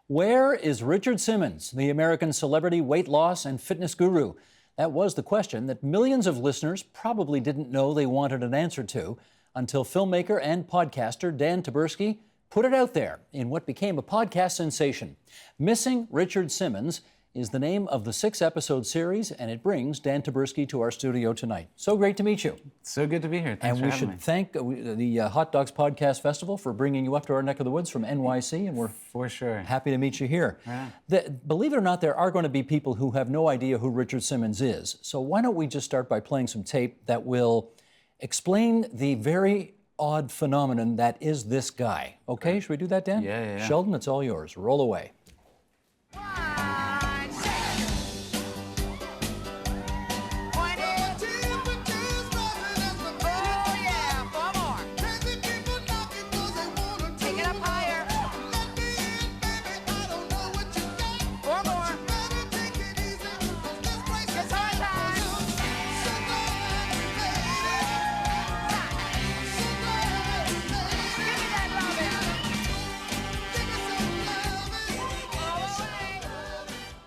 Where is Richard Simmons, the American celebrity weight loss and fitness guru? That was the question that millions of listeners probably didn't know they wanted an answer to until filmmaker and podcaster Dan Taberski put it out there in what became a podcast sensation. Missing Richard Simmons is the name of the 6-episode series, and it brings Dan Taberski to our studio tonight. So great to meet you. So good to be here. Thanks and for we having should me. thank the Hot Dogs Podcast Festival for bringing you up to our neck of the woods from NYC, and we're For sure. happy to meet you here. Right. Believe it or not, there are going to be people who have no idea who Richard Simmons is. So why don't we just start by playing some tape that will explain the very odd phenomenon that is this guy. Okay, should we do that, Dan? Yeah. Sheldon, it's all yours. Roll away.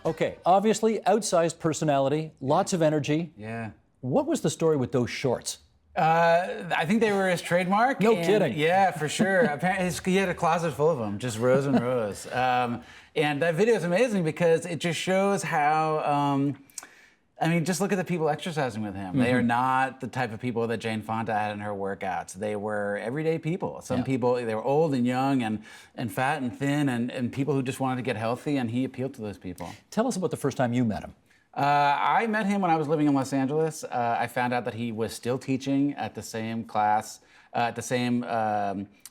Okay, obviously, outsized personality, lots of energy. Yeah. What was the story with those shorts? I think they were his trademark. No kidding. Yeah, for sure. Apparently, he had a closet full of them, just rows and rows. And that video is amazing because it just shows how, just look at the people exercising with him. Mm-hmm. They are not the type of people that Jane Fonda had in her workouts. They were everyday people. Some people, they were old and young and fat and thin and people who just wanted to get healthy, and he appealed to those people. Tell us about the first time you met him. I met him when I was living in Los Angeles. I found out that he was still teaching at the same class, at the same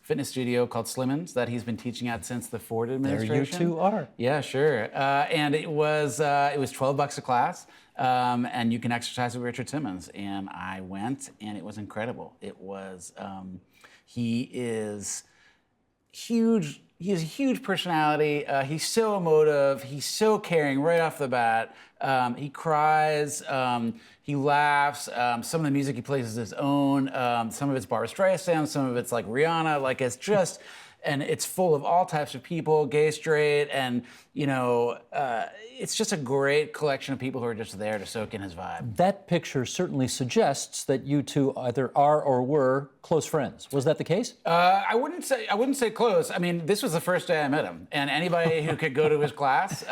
fitness studio called Slimmons that he's been teaching at since the Ford administration. There you two are. Yeah, sure. And it was $12 a class, and you can exercise with Richard Simmons. And I went, and it was incredible. It was, he is huge. He has a huge personality. He's so emotive. He's so caring right off the bat. He cries. He laughs. Some of the music he plays is his own. Some of it's Barbra Streisand. Some of it's like Rihanna. Like it's just, and it's full of all types of people, gay, straight, and it's just a great collection of people who are just there to soak in his vibe. That picture certainly suggests that you two either are or were close friends. Was that the case? I wouldn't say close. I mean, this was the first day I met him, and anybody who could go to his class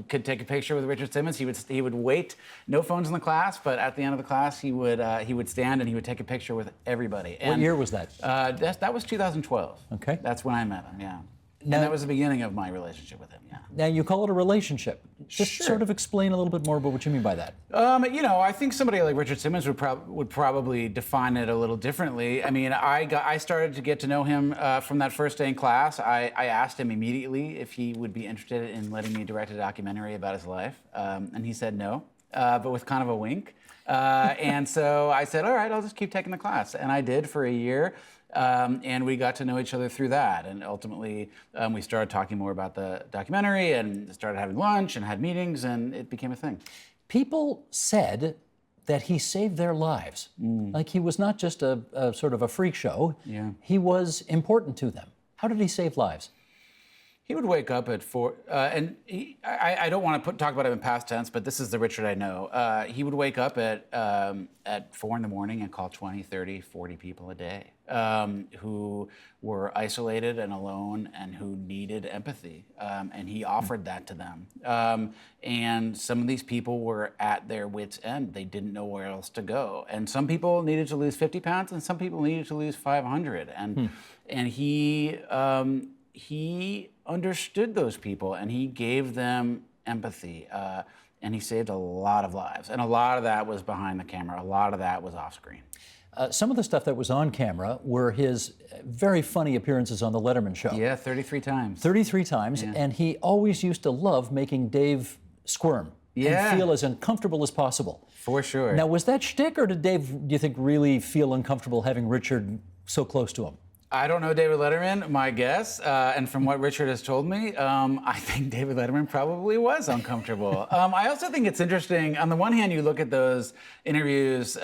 could take a picture with Richard Simmons. He would wait, no phones in the class, but at the end of the class, he would stand and he would take a picture with everybody. And, what year was that? That was 2012. Okay. That's when I met him. Yeah. Now, and that was the beginning of my relationship with him, yeah. Now, you call it a relationship. Just sort of explain a little bit more about what you mean by that. I think somebody like Richard Simmons would probably define it a little differently. I mean, I started to get to know him from that first day in class. I asked him immediately if he would be interested in letting me direct a documentary about his life, and he said no, but with kind of a wink. And so I said, all right, I'll just keep taking the class. And I did for a year. And we got to know each other through that. And ultimately, we started talking more about the documentary and started having lunch and had meetings, and it became a thing. People said that he saved their lives. Like he was not just a sort of a freak show. Yeah. He was important to them. How did he save lives? He would wake up at 4, and I don't want to talk about him in past tense, but this is the Richard I know. He would wake up at 4 in the morning and call 20, 30, 40 people a day who were isolated and alone and who needed empathy, and he offered that to them. And some of these people were at their wits' end. They didn't know where else to go. And some people needed to lose 50 pounds, and some people needed to lose 500. And he understood those people, and he gave them empathy, and he saved a lot of lives. And a lot of that was behind the camera. A lot of that was off screen. Some of the stuff that was on camera were his very funny appearances on the Letterman show. Yeah, 33 times. 33 times, Yeah. and he always used to love making Dave squirm and feel as uncomfortable as possible. For sure. Now, was that shtick, or did Dave, do you think, really feel uncomfortable having Richard so close to him? I don't know David Letterman, my guess, and from what Richard has told me, I think David Letterman probably was uncomfortable. I also think it's interesting, on the one hand, you look at those interviews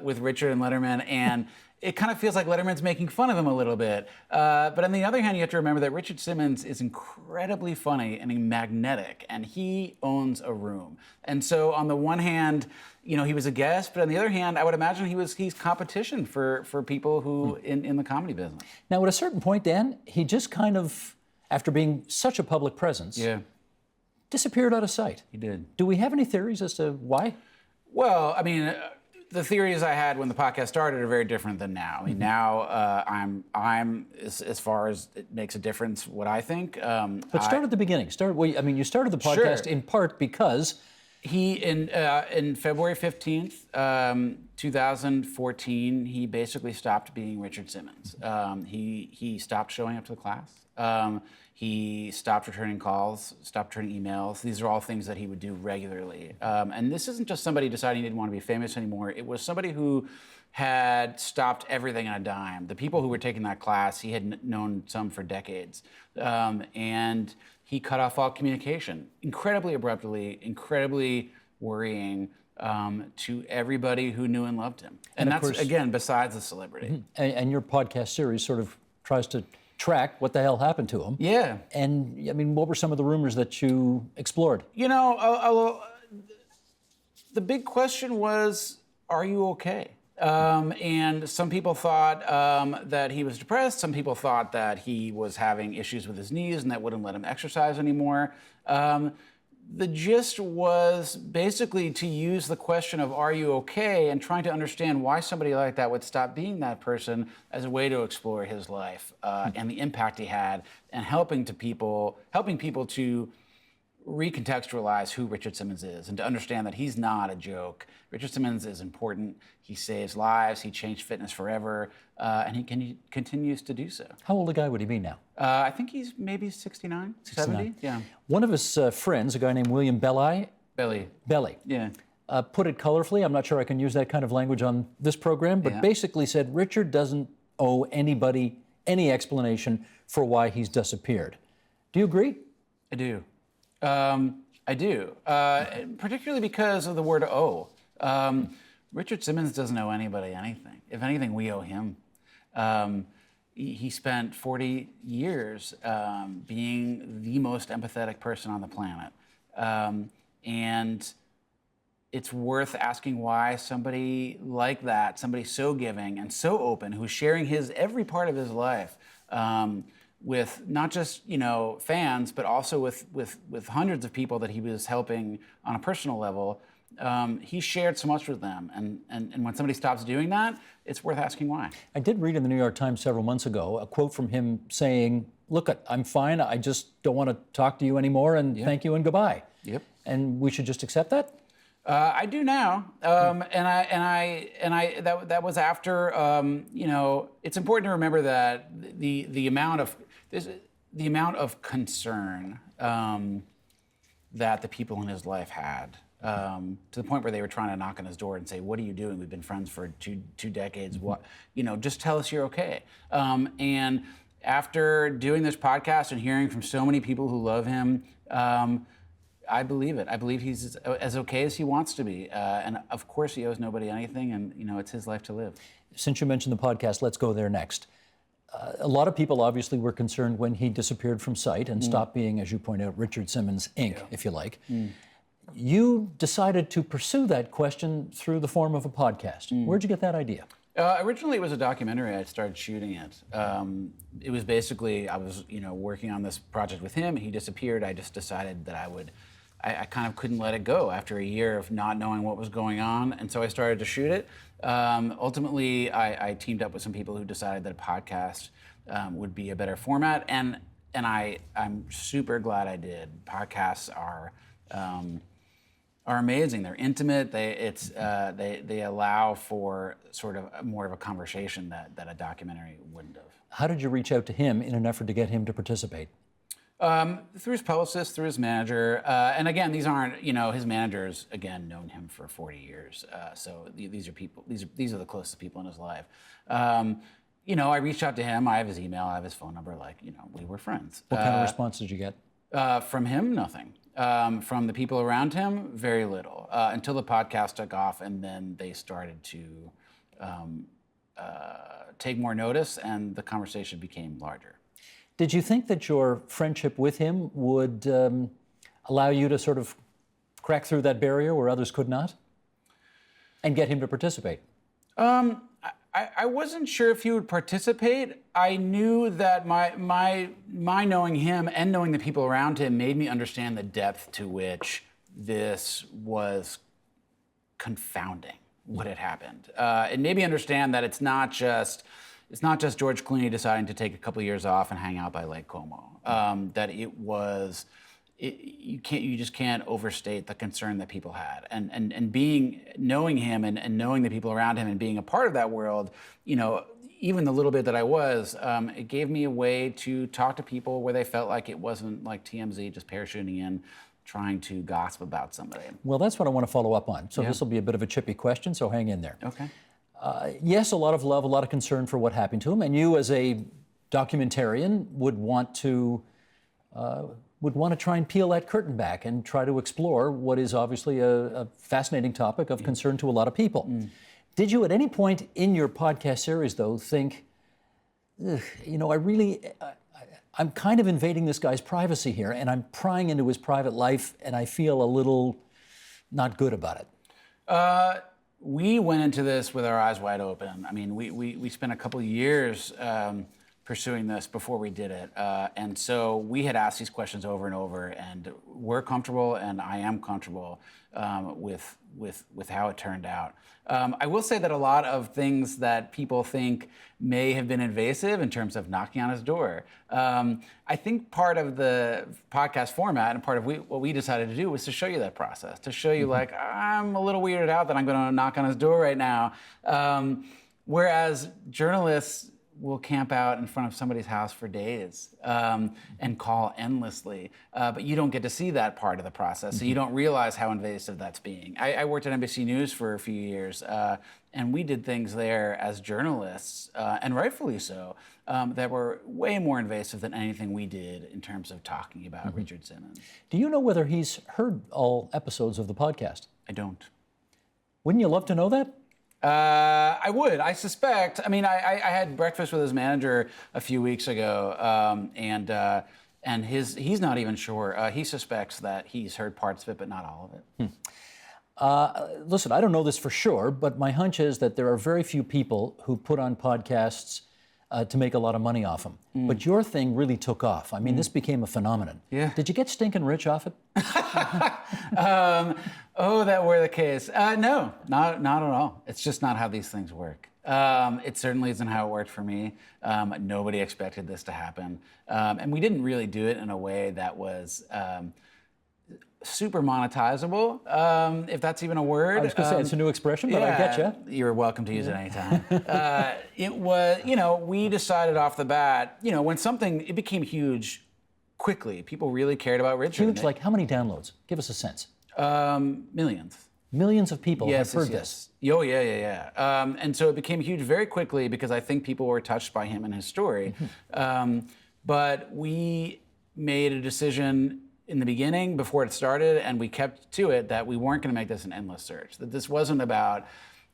with Richard and Letterman, and it kind of feels like Letterman's making fun of him a little bit. But on the other hand, you have to remember that Richard Simmons is incredibly funny and magnetic, and he owns a room. And so on the one hand, you know, he was a guest, but on the other hand, I would imagine he's competition for people who in the comedy business. Now, at a certain point, Dan, he just kind of, after being such a public presence, disappeared out of sight. He did. Do we have any theories as to why? Well, I mean, the theories I had when the podcast started are very different than now. I mean, now I'm as far as it makes a difference what I think. But start at the beginning. You started the podcast in part because he in February 15th, 2014, he basically stopped being Richard Simmons. He stopped showing up to the class. He stopped returning calls, stopped returning emails. These are all things that he would do regularly. And this isn't just somebody deciding he didn't want to be famous anymore. It was somebody who had stopped everything on a dime. The people who were taking that class, he had known some for decades. And he cut off all communication, incredibly abruptly, incredibly worrying to everybody who knew and loved him. And that's, course, again, besides the celebrity. And your podcast series sort of tries to track what the hell happened to him. Yeah. And, I mean, what were some of the rumors that you explored? You know, the big question was, are you okay? And some people thought that he was depressed. Some people thought that he was having issues with his knees and that wouldn't let him exercise anymore. The gist was basically to use the question of are you okay and trying to understand why somebody like that would stop being that person as a way to explore his life and the impact he had and helping people to recontextualize who Richard Simmons is and to understand that he's not a joke. Richard Simmons is important. He saves lives. He changed fitness forever, and he continues to do so. How old a guy would he be now? I think he's maybe 69, 70. Yeah. One of his friends, a guy named William Belli, yeah, put it colorfully. I'm not sure I can use that kind of language on this program, but basically said Richard doesn't owe anybody any explanation for why he's disappeared. Do you agree? I do. I do, particularly because of the word owe. Richard Simmons doesn't owe anybody anything. If anything, we owe him. He spent 40 years being the most empathetic person on the planet. And it's worth asking why somebody like that, somebody so giving and so open, who's sharing every part of his life, with not just fans, but also with hundreds of people that he was helping on a personal level. He shared so much with them, and when somebody stops doing that, it's worth asking why. I did read in the New York Times several months ago a quote from him saying, "Look, I'm fine. I just don't want to talk to you anymore, and thank you and goodbye." Yep. And we should just accept that. I do now, that was after. It's important to remember that the amount of concern that the people in his life had, to the point where they were trying to knock on his door and say, "What are you doing? We've been friends for two decades. What? Just tell us you're okay." And after doing this podcast and hearing from so many people who love him, I believe it. I believe he's as okay as he wants to be. And of course, he owes nobody anything, and it's his life to live. Since you mentioned the podcast, let's go there next. A lot of people obviously were concerned when he disappeared from sight and stopped being, as you point out, Richard Simmons, Inc., if you like. You decided to pursue that question through the form of a podcast. Where'd you get that idea? Originally, it was a documentary. I started shooting it. It was basically, I was working on this project with him. He disappeared. I just decided that I kind of couldn't let it go after a year of not knowing what was going on, and so I started to shoot it. Ultimately, I teamed up with some people who decided that a podcast would be a better format, and I'm super glad I did. Podcasts are amazing. They're intimate. They allow for sort of more of a conversation that a documentary wouldn't have. How did you reach out to him in an effort to get him to participate? Through his publicist, through his manager, and again, these aren't, his managers, again, known him for 40 years. So these are people, these are the closest people in his life. I reached out to him. I have his email, I have his phone number. We were friends. What kind of response did you get? From him, nothing. From the people around him, very little. Until the podcast took off, and then they started to take more notice, and the conversation became larger. Did you think that your friendship with him would allow you to sort of crack through that barrier where others could not, and get him to participate? I wasn't sure if he would participate. I knew that my knowing him and knowing the people around him made me understand the depth to which this was confounding what had happened. It made me understand that it's not just George Clooney deciding to take a couple of years off and hang out by Lake Como. That it was. You just can't overstate the concern that people had, and knowing him and knowing the people around him and being a part of that world, even the little bit that I was, it gave me a way to talk to people where they felt like it wasn't like TMZ just parachuting in, trying to gossip about somebody. Well, that's what I want to follow up on. So Yeah. this will be a bit of a chippy question, so hang in there. Okay. Yes, a lot of love, a lot of concern for what happened to him, and you as a documentarian would want to try and peel that curtain back and try to explore what is obviously a fascinating topic of concern to a lot of people. Did you at any point in your podcast series, though, think, I'm kind of invading this guy's privacy here, and I'm prying into his private life, and I feel a little not good about it? We went into this with our eyes wide open. I mean, we spent a couple of years pursuing this before we did it. And so we had asked these questions over and over, and we're comfortable, and I am comfortable with how it turned out. I will say that a lot of things that people think may have been invasive in terms of knocking on his door. I think part of the podcast format and part of what we decided to do was to show you that process, to show you like, I'm a little weirded out that I'm going to knock on his door right now. Whereas journalists will camp out in front of somebody's house for days and call endlessly. But you don't get to see that part of the process, so you don't realize how invasive that's being. I worked at NBC News for a few years, and we did things there as journalists, and rightfully so, that were way more invasive than anything we did in terms of talking about Richard Simmons. Do you know whether he's heard all episodes of the podcast? I don't. Wouldn't you love to know that? I would. I suspect. I mean, I had breakfast with his manager a few weeks ago, and he's not even sure. He suspects that he's heard parts of it, but not all of it. Listen, I don't know this for sure, but my hunch is that there are very few people who put on podcasts to make a lot of money off them. But your thing really took off. I mean, this became a phenomenon. Yeah. Did you get stinking rich off it? Oh, that were the case. No, not at all. It's just not how these things work. It certainly isn't how it worked for me. Nobody expected this to happen. And we didn't really do it in a way that was super monetizable, if that's even a word. I was going to say it's a new expression, but I get you. You're welcome to use it anytime. It was, we decided off the bat, when it became huge quickly. People really cared about Richard. Huge, like how many downloads? Give us a sense. Millions. Millions of people have heard this. Oh, yeah. And so it became huge very quickly because I think people were touched by him and his story. But we made a decision in the beginning, before it started, and we kept to it, that we weren't going to make this an endless search, that this wasn't about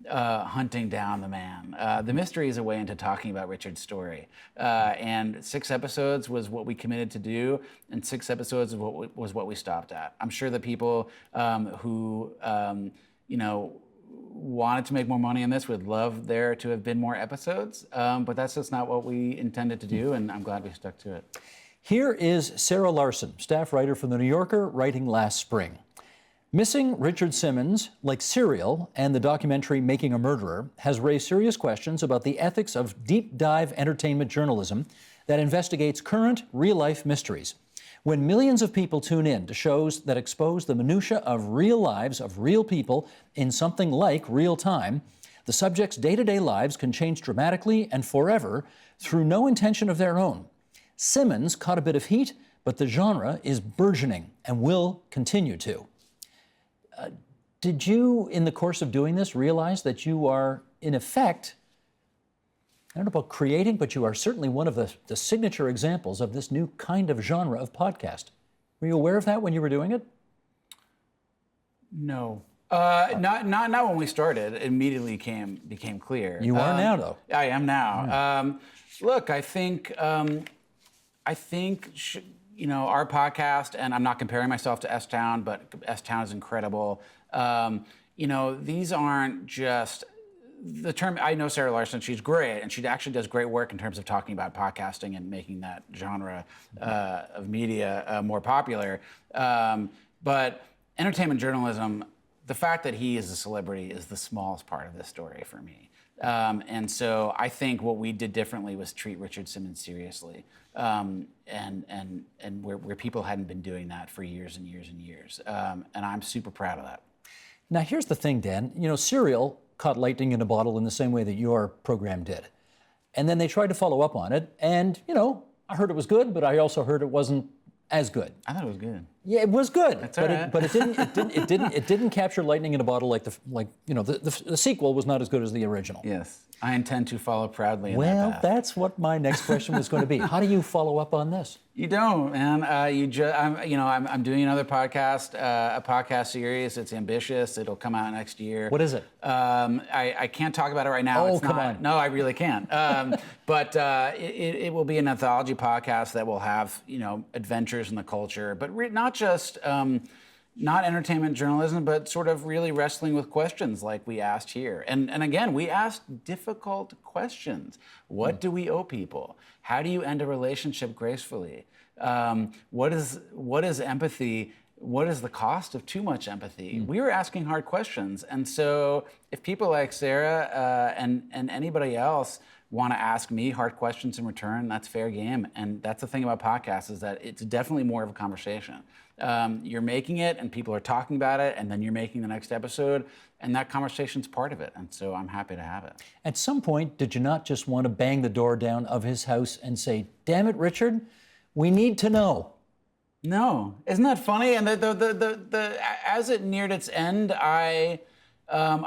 hunting down the man. The mystery is a way into talking about Richard's story. And 6 episodes was what we committed to do, and 6 episodes was what we stopped at. I'm sure that people who, wanted to make more money on this would love there to have been more episodes, but that's just not what we intended to do, and I'm glad we stuck to it. Here is Sara Larson, staff writer for The New Yorker, writing last spring. Missing Richard Simmons, like Serial and the documentary Making a Murderer, has raised serious questions about the ethics of deep dive entertainment journalism that investigates current real-life mysteries. When millions of people tune in to shows that expose the minutiae of real lives of real people in something like real time, the subjects' day-to-day lives can change dramatically and forever through no intention of their own. Simmons caught a bit of heat, but the genre is burgeoning and will continue to. Did you, in the course of doing this, realize that you are, in effect, I don't know about creating, but you are certainly one of the signature examples of this new kind of genre of podcast? Were you aware of that when you were doing it? No. Not when we started. It immediately became clear. You are now, though. I am now. Yeah. Look, I think our podcast, and I'm not comparing myself to S-Town, but S-Town is incredible. These aren't just the term. I know Sara Larson; she's great, and she actually does great work in terms of talking about podcasting and making that genre of media more popular. But entertainment journalism, the fact that he is a celebrity is the smallest part of this story for me. And so I think what we did differently was treat Richard Simmons seriously, and where people hadn't been doing that for years and years and years. And I'm super proud of that. Now, here's the thing, Dan. Serial caught lightning in a bottle in the same way that your program did. And then they tried to follow up on it. And, I heard it was good, but I also heard it wasn't as good. I thought it was good. Yeah, it was good. That's all right. But it didn't capture lightning in a bottle like the sequel was not as good as the original. Yes, I intend to follow proudly in that Well, path. that's what my next question was going to be. How do you follow up on this? You don't, man. I'm doing another podcast, a podcast series. It's ambitious. It'll come out next year. What is it? I can't talk about it right now. Oh, come on. No, I really can't. But it will be an anthology podcast that will have adventures in the culture, but not just not entertainment journalism, but sort of really wrestling with questions like we asked here. And again, we asked difficult questions. What do we owe people? How do you end a relationship gracefully? What is empathy? What is the cost of too much empathy? We were asking hard questions. And so if people like Sara and anybody else want to ask me hard questions in return, that's fair game. And that's the thing about podcasts, is that it's definitely more of a conversation. You're making it and people are talking about it, and then you're making the next episode, and that conversation's part of it. And so I'm happy to have it. At some point, did you not just want to bang the door down of his house and say, damn it, Richard, we need to know? No. Isn't that funny? And as it neared its end, I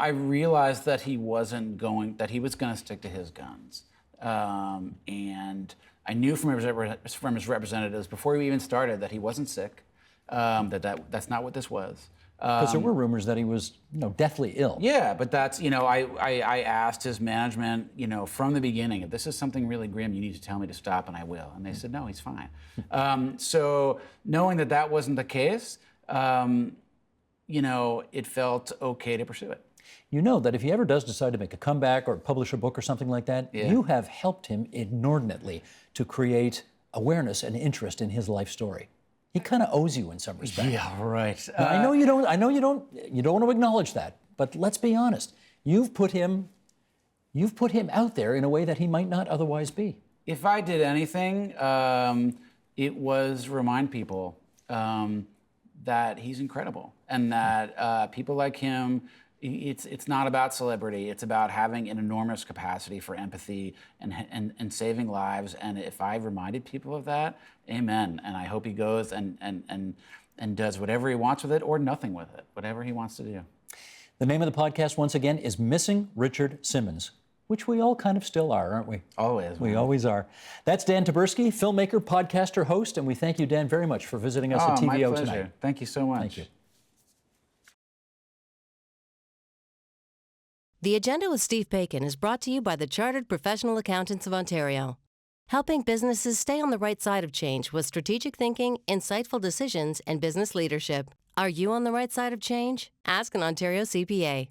realized that he was going to stick to his guns. And I knew from his representatives before we even started that he wasn't sick, that's not what this was. Because there were rumors that he was, deathly ill. Yeah, but that's, I asked his management, from the beginning, if this is something really grim, you need to tell me to stop, and I will. And they said, no, he's fine. So knowing that wasn't the case, it felt okay to pursue it. You know that if he ever does decide to make a comeback or publish a book or something like that, you have helped him inordinately to create awareness and interest in his life story. He kind of owes you in some respect. Yeah, right. Now, I know you don't want to acknowledge that, but let's be honest. You've put him out there in a way that he might not otherwise be. If I did anything, it was remind people that he's incredible, and that people like him. It's not about celebrity. It's about having an enormous capacity for empathy and saving lives. And if I reminded people of that, amen. And I hope he goes and does whatever he wants with it, or nothing with it, whatever he wants to do. The name of the podcast, once again, is Missing Richard Simmons, which we all kind of still are, aren't we? Always. We always are. That's Dan Taberski, filmmaker, podcaster, host, and we thank you, Dan, very much for visiting us at TVO my pleasure. tonight. Thank you so much. Thank you. The Agenda with Steve Bacon is brought to you by the Chartered Professional Accountants of Ontario, helping businesses stay on the right side of change with strategic thinking, insightful decisions, and business leadership. Are you on the right side of change? Ask an Ontario CPA.